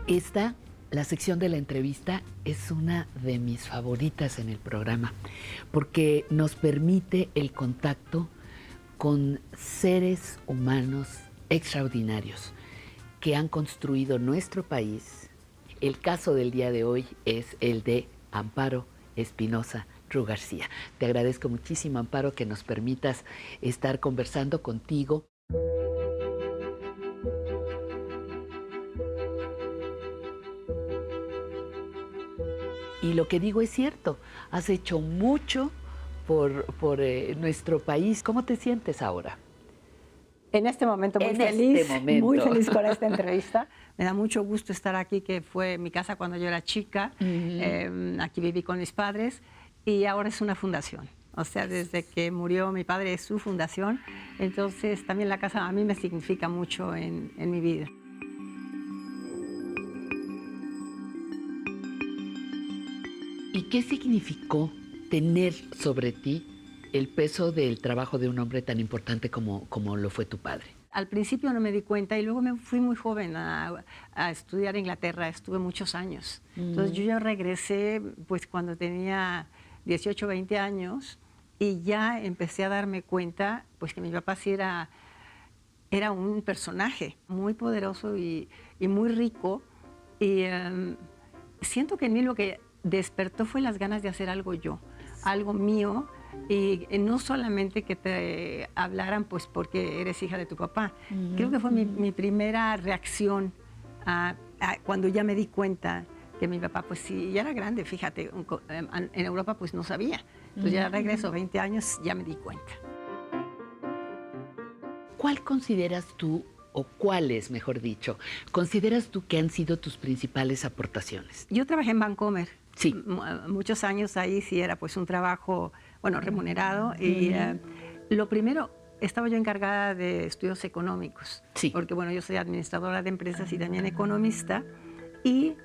Esta, la sección de la entrevista, es una de mis favoritas en el programa, porque nos permite el contacto con seres humanos extraordinarios que han construido nuestro país. El caso del día de hoy es el de Amparo Espinosa Ru García. Te agradezco muchísimo, Amparo, que nos permitas estar conversando contigo. Y lo que digo es cierto, has hecho mucho por nuestro país. ¿Cómo te sientes ahora? En este momento muy feliz con esta entrevista. Me da mucho gusto estar aquí, que fue mi casa cuando yo era chica. Aquí viví con mis padres y ahora es una fundación. O sea, desde que murió mi padre es su fundación. Entonces también la casa a mí me significa mucho en mi vida. ¿Y qué significó tener sobre ti el peso del trabajo de un hombre tan importante como lo fue tu padre? Al principio no me di cuenta y luego me fui muy joven a estudiar a Inglaterra. Estuve muchos años. Entonces yo ya regresé pues cuando tenía 18, 20 años y ya empecé a darme cuenta pues que mi papá sí era un personaje muy poderoso y muy rico. Y siento que en mí lo que despertó fue las ganas de hacer algo yo, algo mío. Y no solamente que te hablaran pues porque eres hija de tu papá. Creo que fue mi primera reacción cuando ya me di cuenta que mi papá pues sí, ya era grande, fíjate, en Europa pues no sabía. Entonces ya regreso, 20 años, ya me di cuenta. ¿Cuál consideras tú, o cuáles, mejor dicho, consideras tú que han sido tus principales aportaciones? Yo trabajé en Bancomer. Sí. Muchos años ahí sí era pues un trabajo, bueno, remunerado. Y lo primero, estaba yo encargada de estudios económicos. Sí. Porque, bueno, yo soy administradora de empresas y también economista. Y,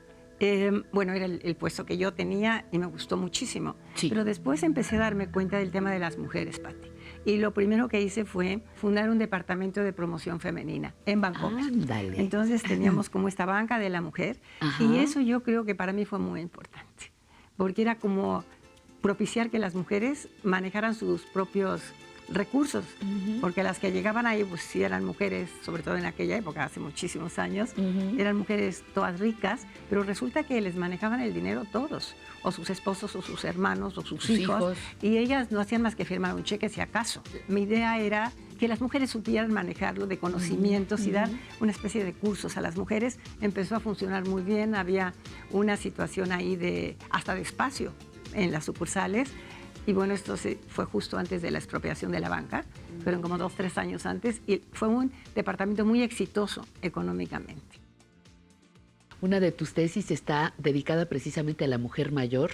bueno, era el puesto que yo tenía y me gustó muchísimo. Sí. Pero después empecé a darme cuenta del tema de las mujeres, Pati. Y lo primero que hice fue fundar un departamento de promoción femenina en Bancomer. Ándale. Entonces teníamos como esta banca de la mujer. Ajá. Y eso yo creo que para mí fue muy importante. Porque era como propiciar que las mujeres manejaran sus propios recursos. Porque las que llegaban ahí, pues sí eran mujeres, sobre todo en aquella época, hace muchísimos años, eran mujeres todas ricas, pero resulta que les manejaban el dinero todos, o sus esposos, o sus hermanos, o sus hijos, y ellas no hacían más que firmar un cheque si acaso. Mi idea era que las mujeres supieran manejarlo de conocimientos y dar una especie de cursos a las mujeres. Empezó a funcionar muy bien, había una situación ahí hasta de espacio en las sucursales. Y bueno, esto fue justo antes de la expropiación de la banca, fueron como 2, 3 años antes, y fue un departamento muy exitoso económicamente. Una de tus tesis está dedicada precisamente a la mujer mayor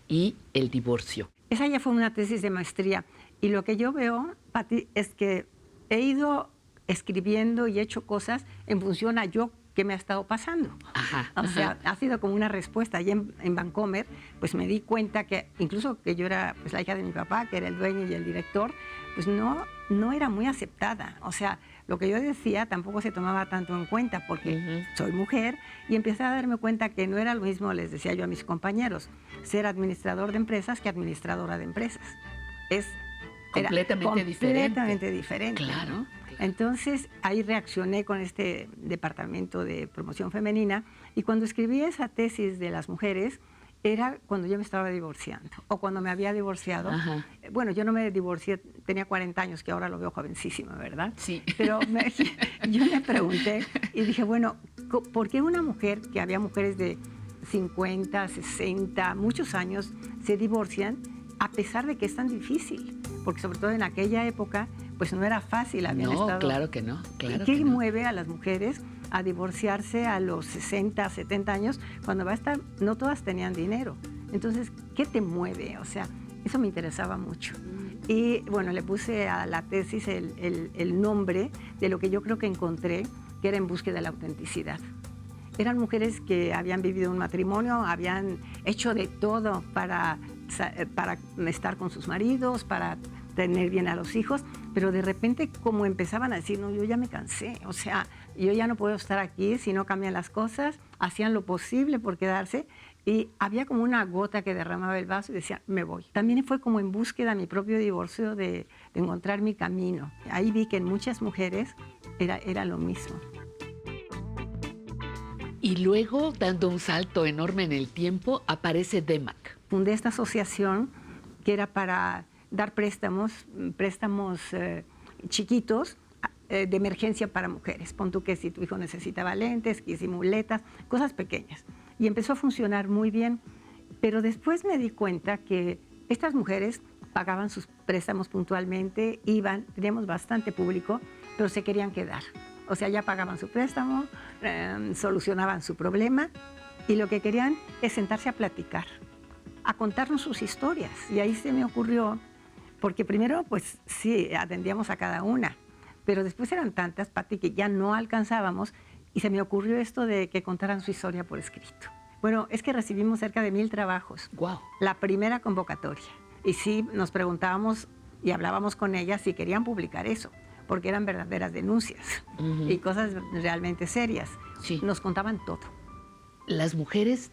y el divorcio. Esa ya fue una tesis de maestría, y lo que yo veo, Pati, es que he ido escribiendo y he hecho cosas en función a yo qué me ha estado pasando. Ajá, o sea, ha sido como una respuesta. Allí en Bancomer, pues me di cuenta que incluso que yo era pues, la hija de mi papá, que era el dueño y el director, pues no era muy aceptada. O sea, lo que yo decía tampoco se tomaba tanto en cuenta porque soy mujer y empecé a darme cuenta que no era lo mismo, les decía yo a mis compañeros, ser administrador de empresas que administradora de empresas. Completamente diferente. Claro. ¿No? Entonces, ahí reaccioné con este departamento de promoción femenina y cuando escribí esa tesis de las mujeres, era cuando yo me estaba divorciando o cuando me había divorciado. Ajá. Bueno, yo no me divorcié, tenía 40 años, que ahora lo veo jovencísima, ¿verdad? Sí. Pero yo me pregunté y dije, bueno, ¿por qué una mujer, que había mujeres de 50, 60, muchos años, se divorcian a pesar de que es tan difícil? Porque sobre todo en aquella época, pues no era fácil. No, claro que no. ¿Qué mueve a las mujeres a divorciarse a los 60, 70 años, cuando no todas tenían dinero? Entonces, ¿qué te mueve? O sea, eso me interesaba mucho. Y bueno, le puse a la tesis el nombre de lo que yo creo que encontré, que era En búsqueda de la autenticidad. Eran mujeres que habían vivido un matrimonio, habían hecho de todo para estar con sus maridos, para tener bien a los hijos, pero de repente como empezaban a decir, no, yo ya me cansé, o sea, yo ya no puedo estar aquí si no cambian las cosas. Hacían lo posible por quedarse y había como una gota que derramaba el vaso y decían, me voy. También fue como en búsqueda de mi propio divorcio, de encontrar mi camino. Ahí vi que en muchas mujeres era lo mismo. Y luego, dando un salto enorme en el tiempo, aparece DEMAC. Fundé esta asociación que era para dar préstamos chiquitos de emergencia para mujeres. Pon tú que si tu hijo necesitaba lentes, que si muletas, cosas pequeñas. Y empezó a funcionar muy bien. Pero después me di cuenta que estas mujeres pagaban sus préstamos puntualmente, teníamos bastante público, pero se querían quedar. O sea, ya pagaban su préstamo, solucionaban su problema y lo que querían es sentarse a platicar, a contarnos sus historias. Y ahí se me ocurrió, porque primero, pues sí, atendíamos a cada una, pero después eran tantas, Pati, que ya no alcanzábamos y se me ocurrió esto de que contaran su historia por escrito. Bueno, es que recibimos cerca de 1,000 trabajos. ¡Wow! La primera convocatoria. Y sí, nos preguntábamos y hablábamos con ellas si querían publicar eso, porque eran verdaderas denuncias y cosas realmente serias. Sí. Nos contaban todo. Las mujeres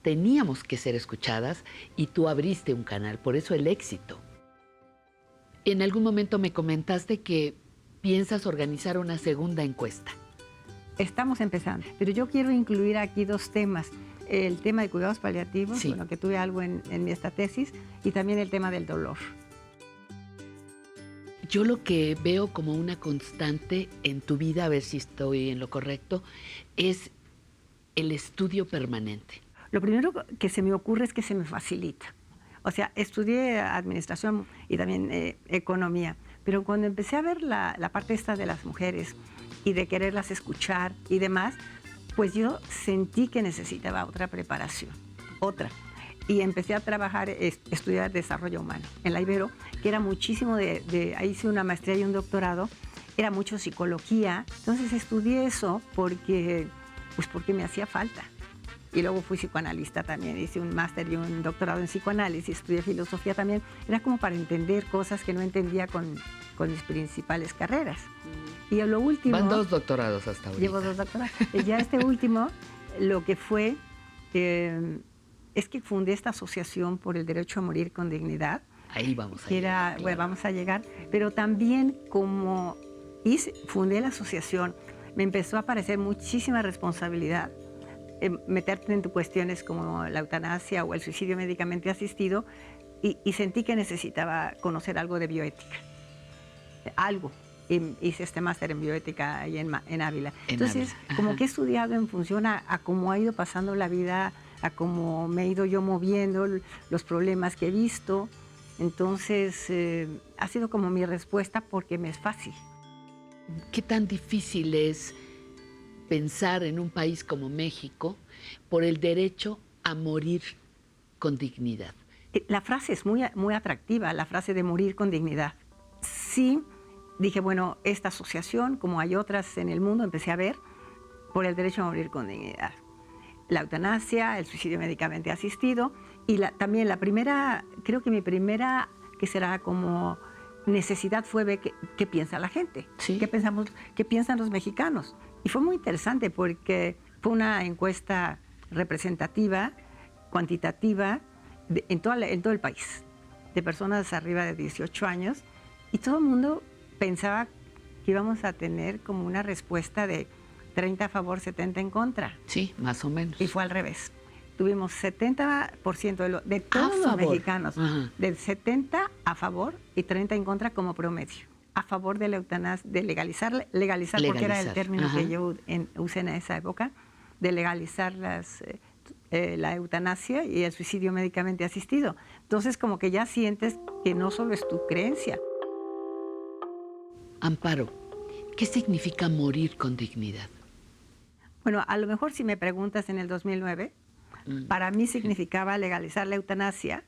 teníamos que ser escuchadas y tú abriste un canal, por eso el éxito. En algún momento me comentaste que piensas organizar una segunda encuesta. Estamos empezando, pero yo quiero incluir aquí 2 temas. El tema de cuidados paliativos, Sí. bueno, que tuve algo en esta tesis, y también el tema del dolor. Yo lo que veo como una constante en tu vida, a ver si estoy en lo correcto, es el estudio permanente. Lo primero que se me ocurre es que se me facilita. O sea, estudié administración y también economía, pero cuando empecé a ver la parte esta de las mujeres y de quererlas escuchar y demás, pues yo sentí que necesitaba otra preparación, otra. Y empecé a trabajar, estudiar desarrollo humano en la Ibero, que era muchísimo ahí hice una maestría y un doctorado, era mucho psicología. Entonces estudié eso porque me hacía falta. Y luego fui psicoanalista también, hice un máster y un doctorado en psicoanálisis, estudié filosofía también. Era como para entender cosas que no entendía con mis principales carreras. Y lo último... Van 2 doctorados hasta ahorita. Llevo 2 doctorados. Ya este último, lo que fue... es que fundé esta asociación por el derecho a morir con dignidad. Ahí vamos a llegar. llegar. Bueno, vamos a llegar. Pero también como fundé la asociación, me empezó a aparecer muchísima responsabilidad. Meterte en cuestiones como la eutanasia o el suicidio médicamente asistido y sentí que necesitaba conocer algo de bioética. Algo. Hice este máster en bioética ahí en Ávila. Entonces, como que he estudiado en función a cómo ha ido pasando la vida, a cómo me he ido yo moviendo, los problemas que he visto. Entonces, ha sido como mi respuesta porque me es fácil. ¿Qué tan difícil es pensar en un país como México por el derecho a morir con dignidad? La frase es muy, muy atractiva, la frase de morir con dignidad. Sí, dije, bueno, esta asociación, como hay otras en el mundo, empecé a ver por el derecho a morir con dignidad. La eutanasia, el suicidio médicamente asistido y también la primera, creo que mi primera, que será como necesidad fue ver qué piensa la gente, ¿Sí? qué piensan los mexicanos. Y fue muy interesante porque fue una encuesta representativa, cuantitativa, en todo el país, de personas arriba de 18 años, y todo el mundo pensaba que íbamos a tener como una respuesta de 30 a favor, 70 en contra. Sí, más o menos. Y fue al revés. Tuvimos 70% de todos los mexicanos, del 70 a favor y 30 en contra como promedio. A favor de la eutanasia, de legalizar porque era el término que yo usé en esa época, de legalizar la eutanasia y el suicidio médicamente asistido. Entonces, como que ya sientes que no solo es tu creencia. Amparo, ¿qué significa morir con dignidad? Bueno, a lo mejor si me preguntas en el 2009, para mí significaba legalizar la eutanasia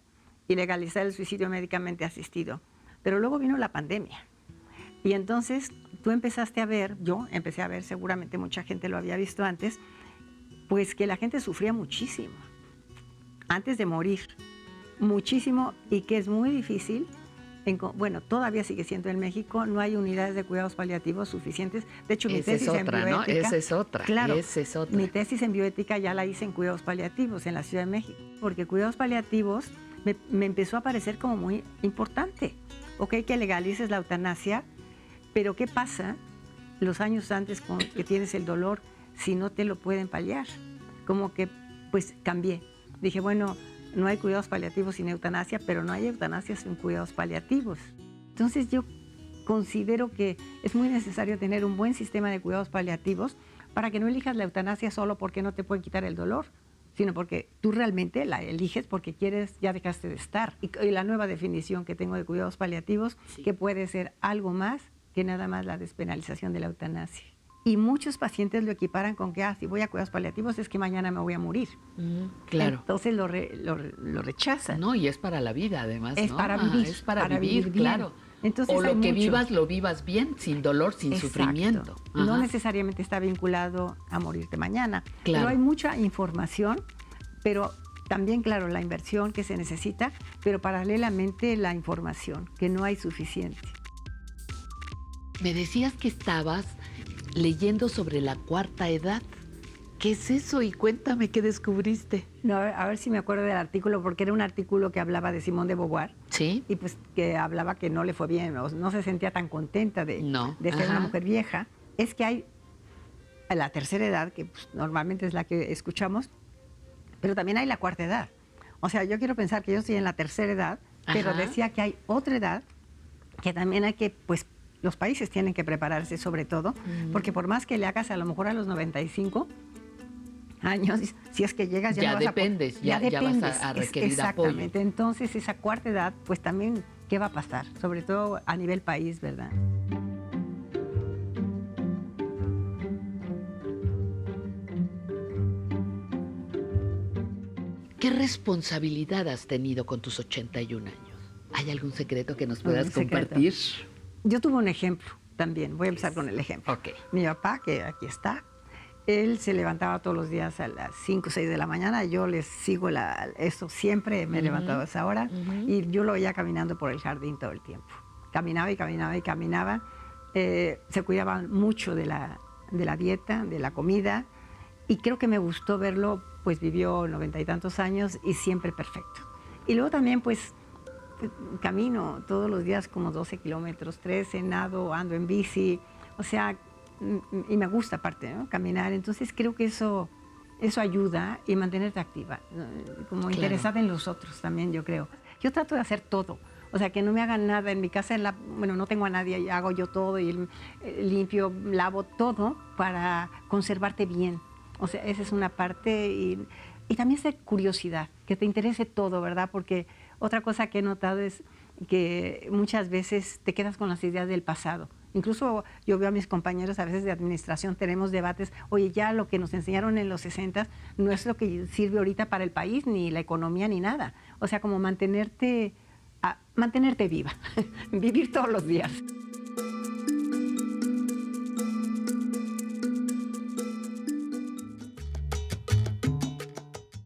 y legalizar el suicidio médicamente asistido. Pero luego vino la pandemia. Y entonces tú empezaste a ver, yo empecé a ver, seguramente mucha gente lo había visto antes, pues que la gente sufría muchísimo antes de morir, muchísimo, y que es muy difícil bueno, todavía sigue siendo en México, no hay unidades de cuidados paliativos suficientes. De hecho, mi Esa tesis es otra, en ¿no? bioética... Esa es otra. Claro, esa es otra. mi tesis en bioética ya la hice en cuidados paliativos en la Ciudad de México, porque cuidados paliativos me empezó a parecer como muy importante. Ok, que legalices la eutanasia, pero ¿qué pasa los años antes con que tienes el dolor si no te lo pueden paliar? Como que, pues, cambié. Dije, bueno, no hay cuidados paliativos sin eutanasia, pero no hay eutanasia sin cuidados paliativos. Entonces yo considero que es muy necesario tener un buen sistema de cuidados paliativos para que no elijas la eutanasia solo porque no te pueden quitar el dolor, sino porque tú realmente la eliges porque quieres, ya dejaste de estar. Y la nueva definición que tengo de cuidados paliativos, sí, que puede ser algo más que nada más la despenalización de la eutanasia. Y muchos pacientes lo equiparan con que, si voy a cuidados paliativos es que mañana me voy a morir. Claro. Entonces lo rechazan. No, y es para la vida además, es ¿no? Para vivir. Es para vivir, claro. Entonces, o lo que vivas, lo vivas bien, sin dolor, sin Exacto. sufrimiento. Ajá. No necesariamente está vinculado a morirte mañana. Claro. Pero hay mucha información, pero también, claro, la inversión que se necesita, pero paralelamente la información, que no hay suficiente. Me decías que estabas leyendo sobre la cuarta edad. ¿Qué es eso? Y cuéntame, ¿qué descubriste? No, a ver si me acuerdo del artículo, porque era un artículo que hablaba de Simone de Beauvoir. Sí. Y pues que hablaba que no le fue bien, o no se sentía tan contenta de ser una mujer vieja. Es que hay la tercera edad, que pues, normalmente es la que escuchamos, pero también hay la cuarta edad. O sea, yo quiero pensar que yo estoy en la tercera edad, pero decía que hay otra edad que también hay que, pues, los países tienen que prepararse sobre todo, porque por más que le hagas a lo mejor a los 95 años, si es que llegas ya no dependes, vas a... ya vas a requerir exactamente. apoyo. Entonces, esa cuarta edad, pues también, ¿qué va a pasar? Sobre todo a nivel país, ¿verdad? ¿Qué responsabilidad has tenido con tus 81 años? ¿Hay algún secreto que nos puedas compartir? Yo tuve un ejemplo también. Voy a empezar con el ejemplo. Okay. Mi papá, que aquí está, él se levantaba todos los días a las 5 o 6 de la mañana. Yo les sigo eso, siempre me he levantado a esa hora. Y yo lo veía caminando por el jardín todo el tiempo. Caminaba y caminaba y caminaba. Se cuidaba mucho de la dieta, de la comida. Y creo que me gustó verlo, pues vivió 90 y tantos años y siempre perfecto. Y luego también, pues camino todos los días como 12 kilómetros, 13, nado, ando en bici, o sea, y me gusta aparte, ¿no? Caminar. Entonces creo que eso ayuda y mantenerte activa, como interesada en los otros también, yo creo. Yo trato de hacer todo, o sea, que no me hagan nada en mi casa, bueno, no tengo a nadie, y hago yo todo y limpio, lavo todo para conservarte bien. O sea, esa es una parte y también esa curiosidad, que te interese todo, ¿verdad? Porque otra cosa que he notado es que muchas veces te quedas con las ideas del pasado. Incluso yo veo a mis compañeros a veces de administración, tenemos debates, oye, ya lo que nos enseñaron en los 60 no es lo que sirve ahorita para el país, ni la economía, ni nada. O sea, como mantenerte viva, vivir todos los días.